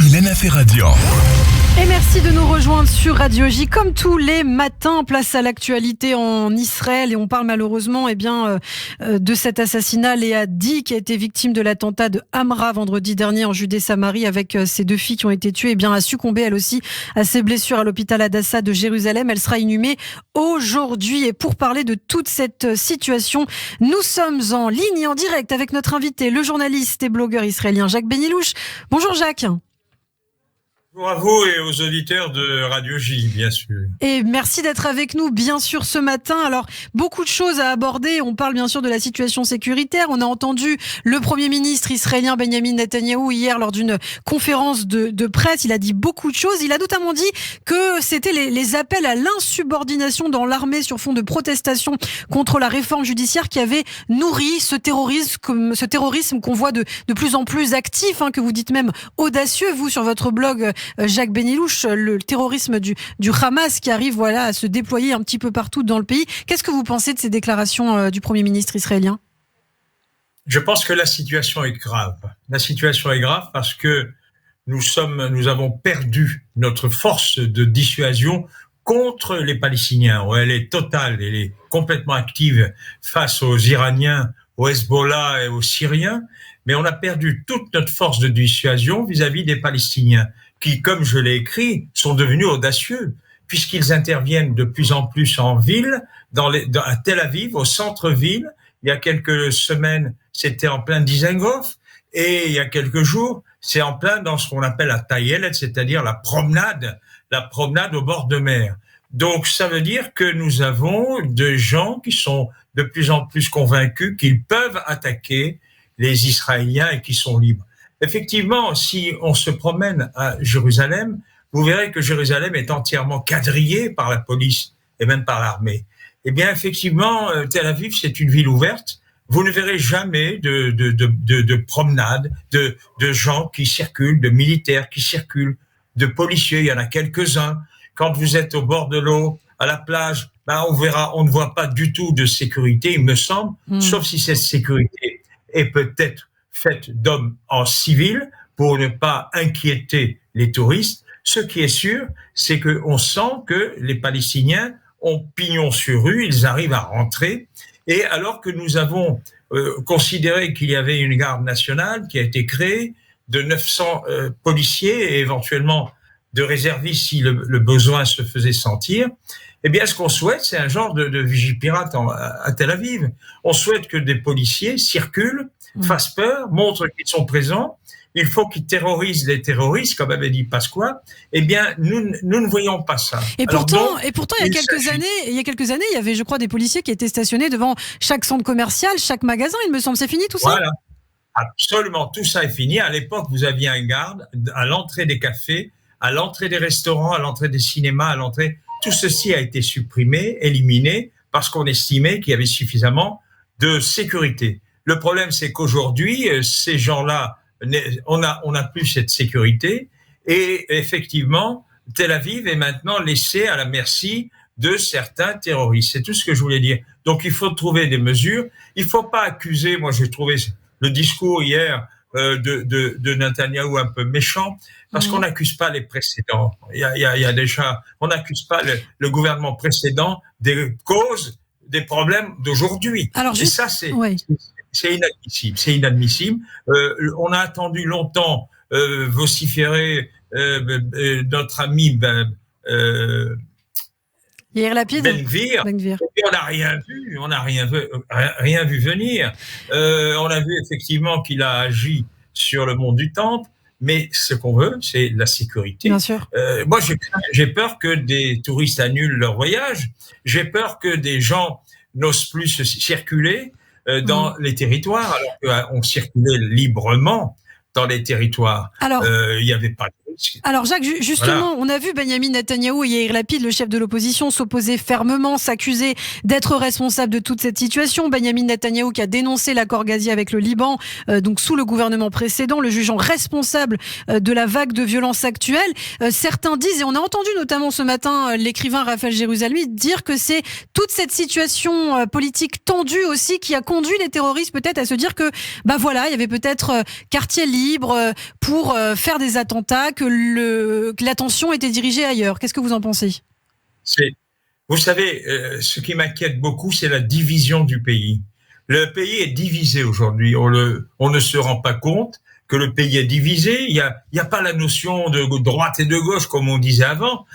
Ilana Ferradian. Et merci de nous rejoindre sur Radio J. Comme tous les matins, place à l'actualité en Israël. Et on parle malheureusement de cet assassinat. Léa Di, qui a été victime de l'attentat de Hamra vendredi dernier en Judée-Samarie avec ses 2 filles qui ont été tuées, a succombé elle aussi à ses blessures à l'hôpital Hadassah de Jérusalem. Elle sera inhumée aujourd'hui. Et pour parler de toute cette situation, nous sommes en ligne et en direct avec notre invité, le journaliste et blogueur israélien Jacques Benilouche. Bonjour Jacques. Bonjour à vous et aux auditeurs de Radio J, bien sûr. Et merci d'être avec nous, bien sûr, ce matin. Alors, beaucoup de choses à aborder. On parle bien sûr de la situation sécuritaire. On a entendu le Premier ministre israélien Benjamin Netanyahou hier lors d'une conférence de presse. Il a dit beaucoup de choses. Il a notamment dit que c'était les appels à l'insubordination dans l'armée sur fond de protestation contre la réforme judiciaire qui avait nourri ce terrorisme qu'on voit de plus en plus actif, que vous dites même audacieux, vous, sur votre blog Jacques Benilouche, le terrorisme du Hamas qui arrive à se déployer un petit peu partout dans le pays. Qu'est-ce que vous pensez de ces déclarations du Premier ministre israélien ? Je pense que la situation est grave. La situation est grave parce que nous avons perdu notre force de dissuasion contre les Palestiniens. Elle est totale, elle est complètement active face aux Iraniens, au Hezbollah et aux Syriens, mais on a perdu toute notre force de dissuasion vis-à-vis des Palestiniens, qui, comme je l'ai écrit, sont devenus audacieux, puisqu'ils interviennent de plus en plus en ville, à Tel Aviv, au centre-ville. Il y a quelques semaines, c'était en plein Dizengoff, et il y a quelques jours, c'est en plein dans ce qu'on appelle la Tayelet, c'est-à-dire la promenade au bord de mer. Donc, ça veut dire que nous avons des gens qui sont de plus en plus convaincus qu'ils peuvent attaquer les Israéliens et qui sont libres. Effectivement, si on se promène à Jérusalem, vous verrez que Jérusalem est entièrement quadrillée par la police et même par l'armée. Eh bien, effectivement, Tel Aviv, c'est une ville ouverte. Vous ne verrez jamais de promenades, de gens qui circulent, de militaires qui circulent, de policiers. Il y en a quelques-uns. Quand vous êtes au bord de l'eau, à la plage, on ne voit pas du tout de sécurité, il me semble, sauf si cette sécurité est peut-être faite d'hommes en civil pour ne pas inquiéter les touristes. Ce qui est sûr, c'est qu'on sent que les Palestiniens ont pignon sur rue, ils arrivent à rentrer. Et alors que nous avons considéré qu'il y avait une garde nationale qui a été créée de 900 policiers et éventuellement de réservistes si le besoin se faisait sentir, eh bien, ce qu'on souhaite, c'est un genre de vigipirate à Tel Aviv. On souhaite que des policiers circulent, fassent peur, montrent qu'ils sont présents. Il faut qu'ils terrorisent les terroristes, comme avait dit Pasqua. Eh bien, nous ne voyons pas ça. Et pourtant, il y a quelques années, il y avait, je crois, des policiers qui étaient stationnés devant chaque centre commercial, chaque magasin. Il me semble, c'est fini tout ça. Voilà. Absolument, tout ça est fini. À l'époque, vous aviez un garde à l'entrée des cafés, à l'entrée des restaurants, à l'entrée des cinémas, à l'entrée. Tout ceci a été supprimé, éliminé, parce qu'on estimait qu'il y avait suffisamment de sécurité. Le problème, c'est qu'aujourd'hui, ces gens-là, on n'a plus cette sécurité. Et effectivement, Tel Aviv est maintenant laissé à la merci de certains terroristes. C'est tout ce que je voulais dire. Donc, il faut trouver des mesures. Il ne faut pas accuser. Moi, j'ai trouvé le discours hier de Netanyahou un peu méchant, parce qu'on n'accuse pas les précédents. Il y a déjà, on n'accuse pas le gouvernement précédent des causes des problèmes d'aujourd'hui. Et ça, c'est inadmissible. C'est inadmissible. On a attendu longtemps vociférer notre ami Yair Lapid. Ben Gvir. Et on n'a rien vu venir. On a vu effectivement qu'il a agi sur le mont du Temple, mais ce qu'on veut, c'est la sécurité. Bien sûr. Moi, j'ai peur que des touristes annulent leur voyage. J'ai peur que des gens n'osent plus circuler dans les territoires, alors qu'on circulait librement dans les territoires. Il n'y avait pas de Alors Jacques, justement, on a vu Benyamin Netanyahou et Yair Lapid, le chef de l'opposition, s'opposer fermement, s'accuser d'être responsable de toute cette situation. Benyamin Netanyahou qui a dénoncé l'accord gazier avec le Liban, donc sous le gouvernement précédent, le jugeant responsable de la vague de violence actuelle. Certains disent, et on a entendu notamment ce matin l'écrivain Raphaël Jérusalemi dire que c'est toute cette situation politique tendue aussi qui a conduit les terroristes peut-être à se dire que, bah voilà, il y avait peut-être quartier libre pour faire des attentats, que l'attention était dirigée ailleurs. Qu'est-ce que vous en pensez ? Vous savez, ce qui m'inquiète beaucoup, c'est la division du pays. Le pays est divisé aujourd'hui. On ne se rend pas compte que le pays est divisé. Il y a pas la notion de droite et de gauche comme on disait avant.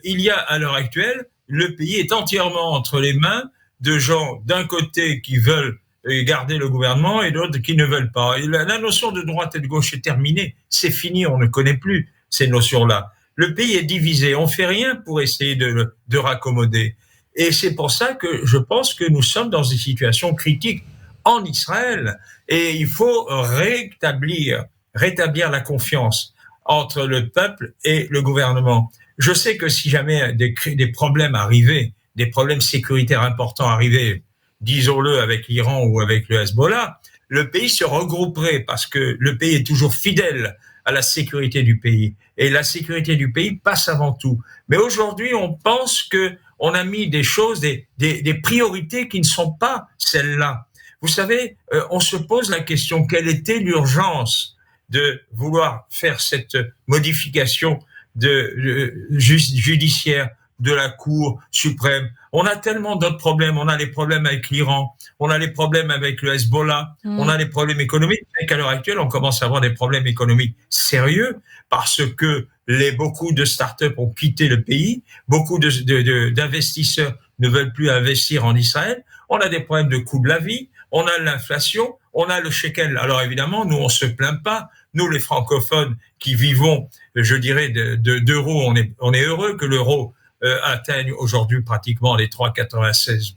Il y a à l'heure actuelle, le pays est entièrement entre les mains de gens d'un côté qui veulent garder le gouvernement et d'autres qui ne veulent pas. Et la notion de droite et de gauche est terminée. C'est fini, on ne connaît plus ces notions-là. Le pays est divisé. On fait rien pour essayer de raccommoder. Et c'est pour ça que je pense que nous sommes dans une situation critique en Israël et il faut rétablir la confiance entre le peuple et le gouvernement. Je sais que si jamais des problèmes arrivaient, des problèmes sécuritaires importants arrivaient, disons-le avec l'Iran ou avec le Hezbollah, le pays se regrouperait parce que le pays est toujours fidèle à la sécurité du pays. Et la sécurité du pays passe avant tout. Mais aujourd'hui, on pense que on a mis des choses, des priorités qui ne sont pas celles-là. Vous savez, on se pose la question, quelle était l'urgence de vouloir faire cette modification judiciaire de la Cour suprême? On a tellement d'autres problèmes. On a les problèmes avec l'Iran, on a les problèmes avec le Hezbollah, on a les problèmes économiques. Et qu'à l'heure actuelle, on commence à avoir des problèmes économiques sérieux parce que beaucoup de startups ont quitté le pays, beaucoup d'investisseurs ne veulent plus investir en Israël. On a des problèmes de coût de la vie, on a l'inflation, on a le shekel. Alors évidemment, nous on se plaint pas. Nous les francophones qui vivons, je dirais, d'euros, on est heureux que l'euro atteigne aujourd'hui pratiquement les 3,96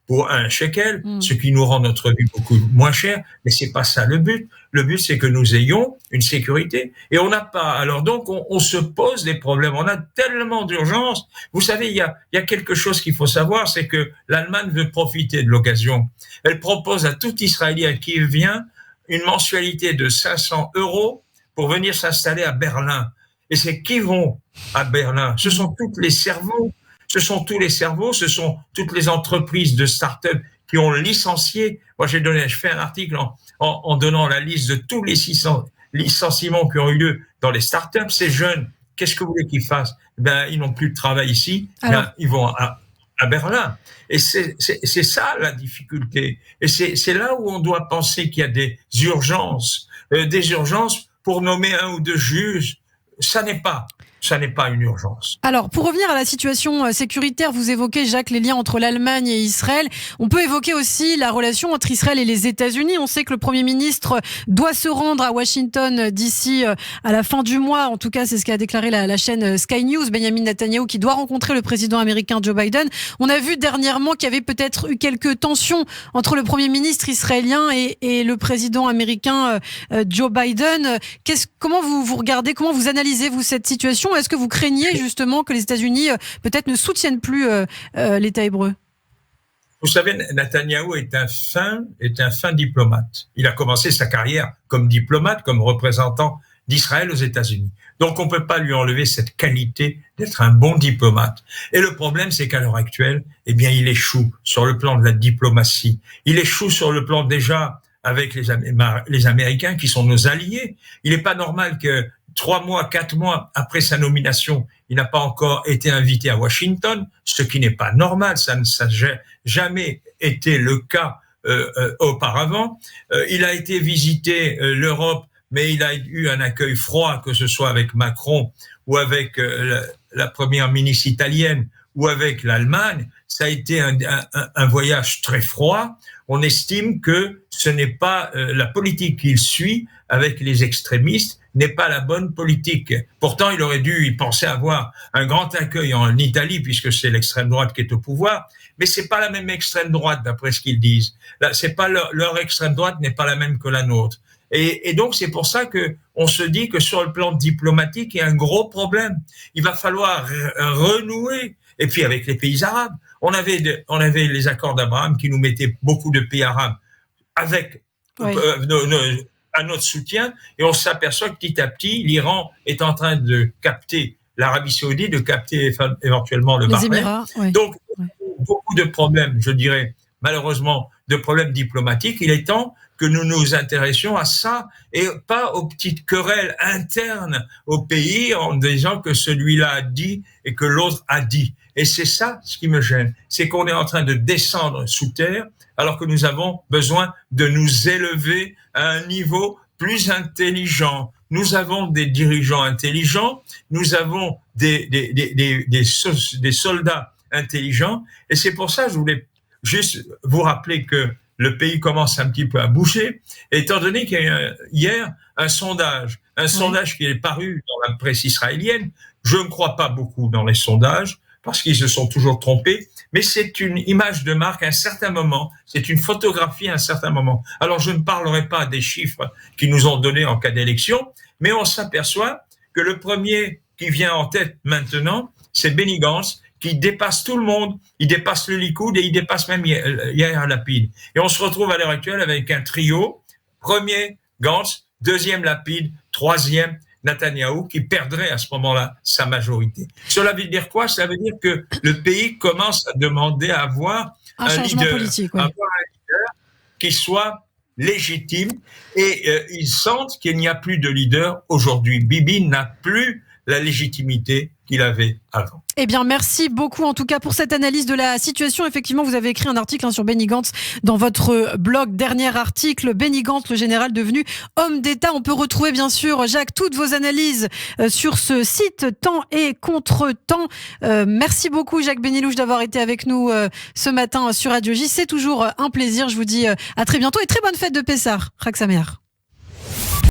pour un shekel, ce qui nous rend notre vie beaucoup moins chère, mais c'est pas ça le but. Le but, c'est que nous ayons une sécurité. Et on n'a pas. Alors donc, on se pose des problèmes. On a tellement d'urgence. Vous savez, il y a quelque chose qu'il faut savoir, c'est que l'Allemagne veut profiter de l'occasion. Elle propose à tout Israélien qui vient une mensualité de 500 € pour venir s'installer à Berlin. Et c'est qui vont à Berlin? Ce sont tous les cerveaux. Ce sont tous les cerveaux, ce sont toutes les entreprises de start-up qui ont licencié. Moi, je fais un article en donnant la liste de tous les 600 licenciements qui ont eu lieu dans les start-up. Ces jeunes, qu'est-ce que vous voulez qu'ils fassent? Ils n'ont plus de travail ici. Ils vont à Berlin. Et c'est ça la difficulté. Et c'est là où on doit penser qu'il y a des urgences pour nommer un ou deux juges. Ça n'est pas une urgence. Alors, pour revenir à la situation sécuritaire, vous évoquez, Jacques, les liens entre l'Allemagne et Israël. On peut évoquer aussi la relation entre Israël et les États-Unis. On sait que le Premier ministre doit se rendre à Washington d'ici à la fin du mois. En tout cas, c'est ce qu'a déclaré la chaîne Sky News, Benyamin Netanyahou, qui doit rencontrer le président américain Joe Biden. On a vu dernièrement qu'il y avait peut-être eu quelques tensions entre le Premier ministre israélien et le président américain Joe Biden. Comment vous regardez, comment vous analysez-vous cette situation? Est-ce que vous craignez justement que les États-Unis peut-être ne soutiennent plus l'État hébreu? Vous savez, Netanyahou est un fin diplomate. Il a commencé sa carrière comme diplomate, comme représentant d'Israël aux États-Unis. Donc on ne peut pas lui enlever cette qualité d'être un bon diplomate. Et le problème, c'est qu'à l'heure actuelle, il échoue sur le plan de la diplomatie. Il échoue sur le plan déjà avec les Américains qui sont nos alliés. Il n'est pas normal que 4 mois après sa nomination, il n'a pas encore été invité à Washington, ce qui n'est pas normal, ça n'a jamais été le cas auparavant. Il a été visiter l'Europe, mais il a eu un accueil froid, que ce soit avec Macron ou avec la première ministre italienne ou avec l'Allemagne. Ça a été un voyage très froid. On estime que ce n'est pas la politique qu'il suit avec les extrémistes n'est pas la bonne politique. Pourtant, il aurait dû y penser avoir un grand accueil en Italie, puisque c'est l'extrême droite qui est au pouvoir, mais c'est pas la même extrême droite, d'après ce qu'ils disent. Là, c'est pas leur extrême droite n'est pas la même que la nôtre. Et donc, c'est pour ça que on se dit que sur le plan diplomatique, il y a un gros problème. Il va falloir renouer. Et puis, avec les pays arabes, on avait les accords d'Abraham qui nous mettaient beaucoup de pays arabes avec à notre soutien. Et on s'aperçoit que petit à petit, l'Iran est en train de capter l'Arabie Saoudite, de capter éventuellement le Bahreïn. Donc, beaucoup de problèmes, je dirais, malheureusement, de problèmes diplomatiques. Il est temps que nous nous intéressions à ça et pas aux petites querelles internes au pays en disant que celui-là a dit et que l'autre a dit. Et c'est ça ce qui me gêne, c'est qu'on est en train de descendre sous terre alors que nous avons besoin de nous élever à un niveau plus intelligent. Nous avons des dirigeants intelligents, nous avons des soldats intelligents, et c'est pour ça que je voulais juste vous rappeler que le pays commence un petit peu à bouger, étant donné qu'il y a eu hier un sondage qui est paru dans la presse israélienne. Je ne crois pas beaucoup dans les sondages, parce qu'ils se sont toujours trompés, mais c'est une image de marque à un certain moment, c'est une photographie à un certain moment. Alors je ne parlerai pas des chiffres qu'ils nous ont donnés en cas d'élection, mais on s'aperçoit que le premier qui vient en tête maintenant, c'est Benny Gantz, qui dépasse tout le monde, il dépasse le Likoud et il dépasse même Yair Lapid. Et on se retrouve à l'heure actuelle avec un trio, premier Gantz, deuxième Lapid, troisième Netanyahou, qui perdrait à ce moment-là sa majorité. Cela veut dire quoi? Cela veut dire que le pays commence à demander à avoir un leader, politique, avoir un leader qui soit légitime, et ils sentent qu'il n'y a plus de leader aujourd'hui. Bibi n'a plus la légitimité qu'il avait avant. Eh bien, merci beaucoup en tout cas pour cette analyse de la situation. Effectivement, vous avez écrit un article sur Benny Gantz dans votre blog. Dernier article, Benny Gantz, le général devenu homme d'État. On peut retrouver bien sûr, Jacques, toutes vos analyses sur ce site Temps et Contre-temps. Merci beaucoup, Jacques Benyelouche, d'avoir été avec nous ce matin sur Radio J. C'est toujours un plaisir. Je vous dis à très bientôt et très bonne fête de Pessah. Chag Sameach.